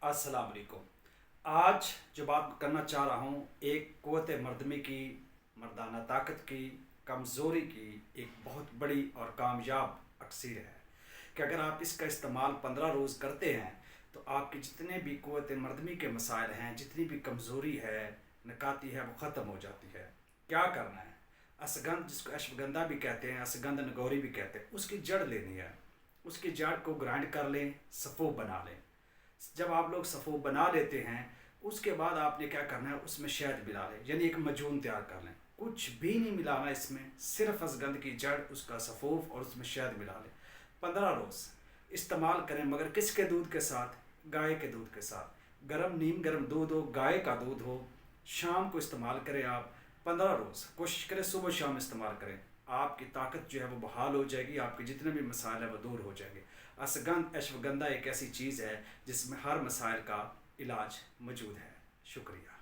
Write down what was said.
अस्सलाम वालेकुम। आज जो बात करना चाह रहा हूँ एक क़ुव्वत मर्दमी की, मर्दाना ताकत की, कमज़ोरी की एक बहुत बड़ी और कामयाब अक्सीर है कि अगर आप इसका इस्तेमाल 15 रोज़ करते हैं तो आपके जितने भी क़ुव्वत मर्दमी के मसाइल हैं, जितनी भी कमज़ोरी है, नकाती है, वो ख़त्म हो जाती है। क्या करना है? असगंध, जिसको अश्वगंधा भी कहते हैं, असगंध नगौरी भी कहते हैं, उसकी जड़ लेनी है। उसकी जड़ को ग्राइंड कर लें, सफ़ूफ बना लें। जब आप लोग सफ़ूफ बना लेते हैं उसके बाद आपने क्या करना है, उसमें शहद मिला लें, यानी एक मजून तैयार कर लें। कुछ भी नहीं मिलाना इसमें, सिर्फ असगंध की जड़, उसका सफ़ूफ और उसमें शहद मिला लें। 15 रोज़ इस्तेमाल करें, मगर किसके दूध के साथ? गाय के दूध के साथ। गर्म नीम गर्म दूध हो, गाय का दूध हो, शाम को इस्तेमाल करें आप। 15 रोज़ कोशिश करें सुबह शाम इस्तेमाल करें। आपकी ताकत जो है वो बहाल हो जाएगी, आपके जितने भी मसाइल हैं वो दूर हो जाएंगे। असगंध अश्वगंधा एक ऐसी चीज़ है जिसमें हर मसाइल का इलाज मौजूद है। शुक्रिया।